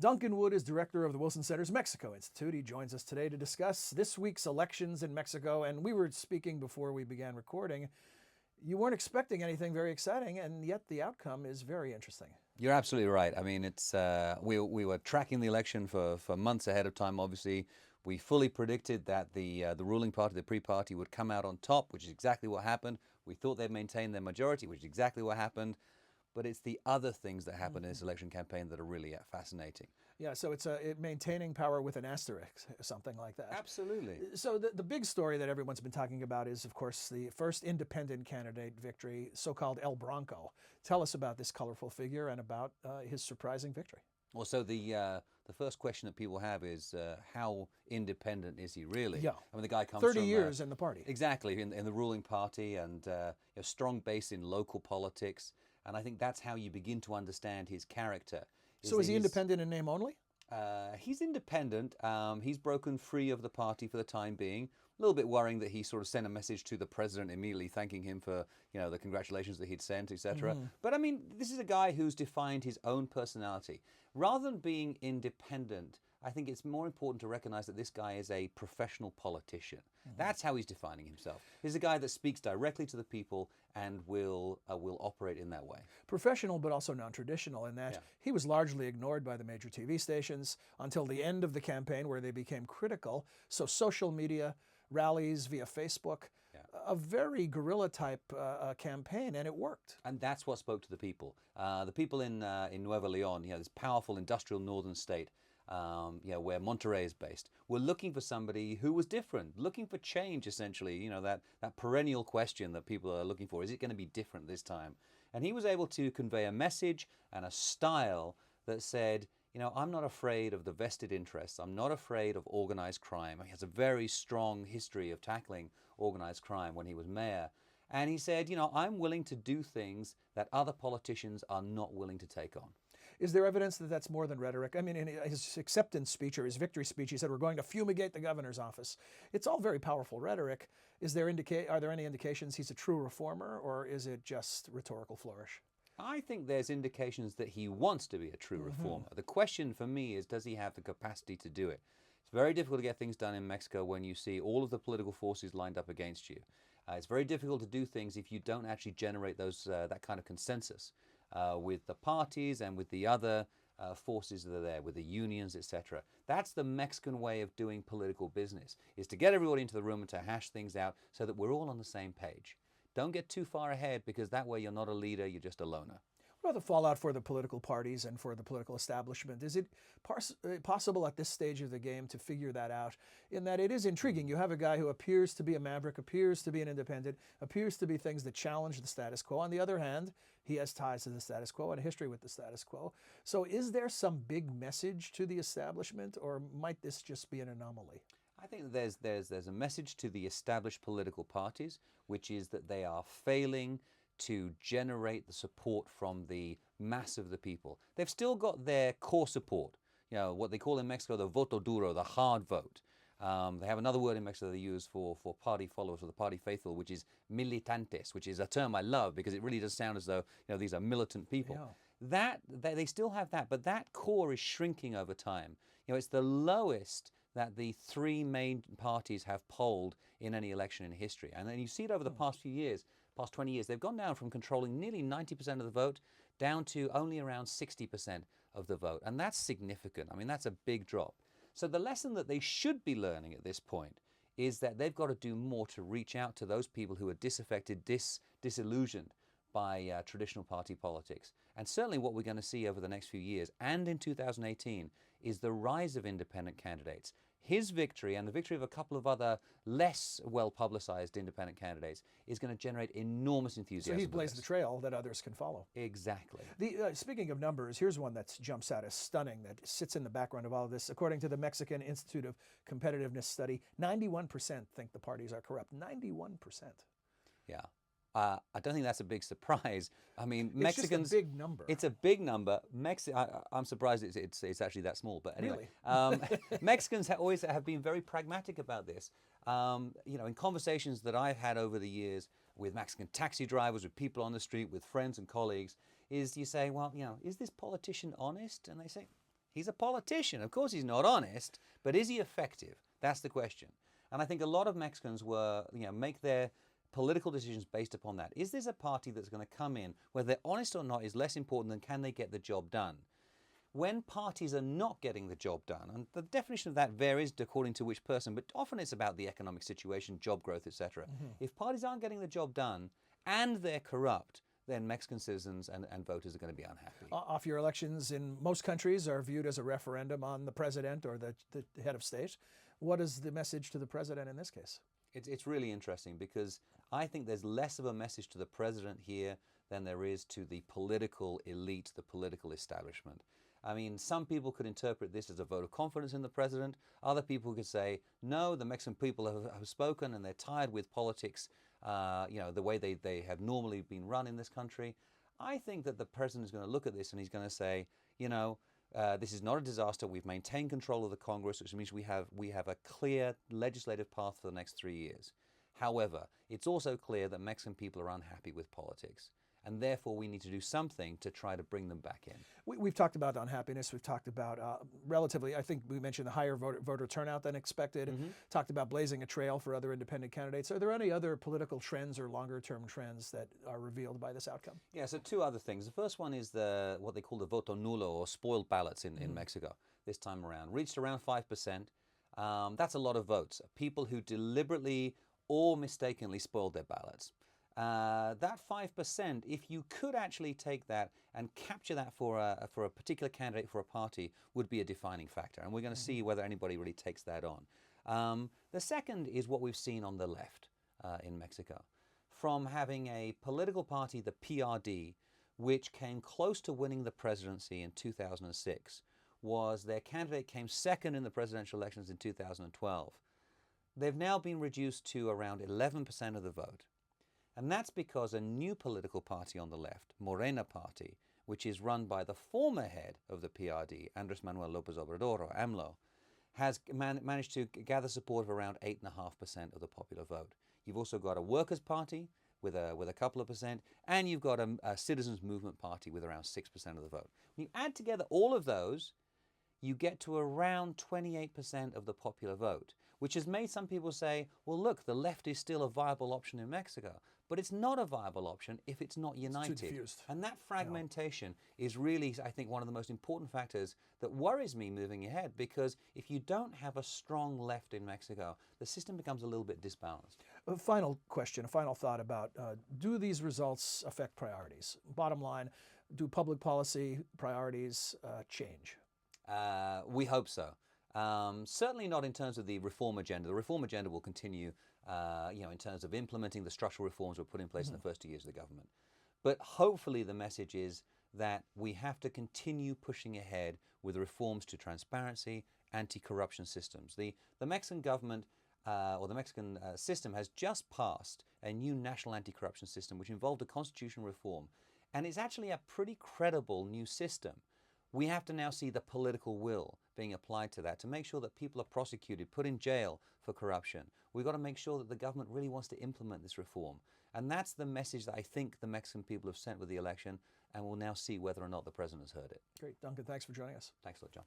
Duncan Wood is director of the Wilson Center's Mexico Institute. He joins us today to discuss this week's elections in Mexico. And we were speaking before we began recording. You weren't expecting anything very exciting, and yet the outcome is very interesting. You're absolutely right. I mean, it's we were tracking the election for months ahead of time. Obviously, we fully predicted that the ruling party, the pre-party, would come out on top, which is exactly what happened. We thought they'd maintain their majority, which is exactly what happened. But it's the other things that happen in this election campaign that are really fascinating. Yeah, so it's maintaining power with an asterisk, something like that. Absolutely. So the big story that everyone's been talking about is, of course, the first independent candidate victory, so-called El Bronco. Tell us about this colorful figure and about his surprising victory. Well, so the first question that people have is how independent is he really? Yeah. I mean, the guy comes 30 from, years in the party. Exactly, in the ruling party, and a strong base in local politics. And I think that's how you begin to understand his character. So is he independent in name only? He's independent. He's broken free of the party for the time being. A little bit worrying that he sort of sent a message to the president immediately thanking him for, the congratulations that he'd sent, etc. But I mean, this is a guy who's defined his own personality. Rather than being independent, I think it's more important to recognize that this guy is a professional politician. That's how he's defining himself. He's a guy that speaks directly to the people and will operate in that way. Professional, but also non-traditional in that he was largely ignored by the major TV stations until the end of the campaign, where they became critical. So social media, rallies via Facebook, a very guerrilla-type campaign, and it worked. And that's what spoke to the people. The people in Nuevo León, this powerful industrial northern state, where Monterrey is based, were looking for somebody who was different, looking for change, essentially, that perennial question that people are looking for. Is it going to be different this time? And he was able to convey a message and a style that said, I'm not afraid of the vested interests. I'm not afraid of organized crime. He has a very strong history of tackling organized crime when he was mayor. And he said, I'm willing to do things that other politicians are not willing to take on. Is there evidence that that's more than rhetoric? I mean, in his acceptance speech or his victory speech, he said, we're going to fumigate the governor's office. It's all very powerful rhetoric. Are there any indications he's a true reformer, or is it just rhetorical flourish? I think there's indications that he wants to be a true reformer. The question for me is, does he have the capacity to do it? It's very difficult to get things done in Mexico when you see all of the political forces lined up against you. It's very difficult to do things if you don't actually generate that kind of consensus with the parties and with the other forces that are there, with the unions, etc. That's the Mexican way of doing political business, is to get everybody into the room and to hash things out so that we're all on the same page. Don't get too far ahead, because that way you're not a leader, you're just a loner. What about the fallout for the political parties and for the political establishment? Is it possible at this stage of the game to figure that out? In that it is intriguing. You have a guy who appears to be a maverick, appears to be an independent, appears to be things that challenge the status quo. On the other hand, he has ties to the status quo and a history with the status quo. So is there some big message to the establishment, or might this just be an anomaly? I think there's a message to the established political parties, which is that they are failing to generate the support from the mass of the people. They've still got their core support, what they call in Mexico the voto duro, the hard vote. They have another word in Mexico they use for party followers or the party faithful, which is militantes, which is a term I love because it really does sound as though these are militant people. Yeah. They still have that, but that core is shrinking over time. It's the lowest that the three main parties have polled in any election in history. And then you see it over the past few years, past 20 years, they've gone down from controlling nearly 90% of the vote down to only around 60% of the vote. And that's significant. I mean, that's a big drop. So the lesson that they should be learning at this point is that they've got to do more to reach out to those people who are disaffected, disillusioned by traditional party politics. And certainly what we're going to see over the next few years and in 2018 is the rise of independent candidates. His victory and the victory of a couple of other less well-publicized independent candidates is going to generate enormous enthusiasm. So he's blazed the trail that others can follow. Exactly. Speaking of numbers, here's one that jumps out as stunning, that sits in the background of all of this. According to the Mexican Institute of Competitiveness study, 91% think the parties are corrupt. 91%. Yeah. I don't think that's a big surprise. I mean, Mexicans. It's just a big number. It's a big number. I'm surprised it's actually that small. But anyway, really? Mexicans always have been very pragmatic about this. In conversations that I've had over the years with Mexican taxi drivers, with people on the street, with friends and colleagues, is you say, well, is this politician honest? And they say, He's a politician. Of course he's not honest, but is he effective? That's the question. And I think a lot of Mexicans make their political decisions based upon that. Is this a party that's going to come in, whether they're honest or not, is less important than can they get the job done? When parties are not getting the job done, and the definition of that varies according to which person, but often it's about the economic situation, job growth, etc. If parties aren't getting the job done and they're corrupt, then Mexican citizens and voters are going to be unhappy. Off-year elections in most countries are viewed as a referendum on the president or the head of state. What is the message to the president in this case? It's really interesting because I think there's less of a message to the president here than there is to the political elite, the political establishment. I mean, some people could interpret this as a vote of confidence in the president. Other people could say, no, the Mexican people have spoken and they're tired with politics, the way they have normally been run in this country. I think that the president is going to look at this and he's going to say, this is not a disaster. We've maintained control of the Congress, which means we have a clear legislative path for the next 3 years. However, it's also clear that Mexican people are unhappy with politics. And therefore, we need to do something to try to bring them back in. We've talked about unhappiness. We've talked about relatively, I think we mentioned the higher voter turnout than expected. Talked about blazing a trail for other independent candidates. Are there any other political trends or longer-term trends that are revealed by this outcome? Yeah, so two other things. The first one is what they call the voto nulo, or spoiled ballots in Mexico this time around. Reached around 5%. That's a lot of votes. People who deliberately or mistakenly spoiled their ballots. That 5%, if you could actually take that and capture that for a particular candidate, for a party, would be a defining factor. And we're going to see whether anybody really takes that on. The second is what we've seen on the left in Mexico. From having a political party, the PRD, which came close to winning the presidency in 2006, was their candidate came second in the presidential elections in 2012. They've now been reduced to around 11% of the vote. And that's because a new political party on the left, Morena Party, which is run by the former head of the PRD, Andrés Manuel López Obrador, or AMLO, has managed to gather support of around 8.5% of the popular vote. You've also got a Workers' Party with a couple of percent, and you've got a Citizens Movement Party with around 6% of the vote. When you add together all of those, you get to around 28% of the popular vote, which has made some people say, well, look, the left is still a viable option in Mexico. But it's not a viable option if it's not united. It's too diffused. And that fragmentation is really, I think, one of the most important factors that worries me moving ahead, because if you don't have a strong left in Mexico, the system becomes a little bit disbalanced. A final question, a final thought about, do these results affect priorities? Bottom line, do public policy priorities change? We hope so. Certainly not in terms of the reform agenda. The reform agenda will continue, in terms of implementing the structural reforms were put in place in the first 2 years of the government. But hopefully the message is that we have to continue pushing ahead with reforms to transparency, anti-corruption systems. The Mexican government or the Mexican system has just passed a new national anti-corruption system which involved a constitutional reform. And it's actually a pretty credible new system. We have to now see the political will being applied to that to make sure that people are prosecuted, put in jail for corruption. We've got to make sure that the government really wants to implement this reform. And that's the message that I think the Mexican people have sent with the election, and we'll now see whether or not the president has heard it. Great. Duncan, thanks for joining us. Thanks a lot, John.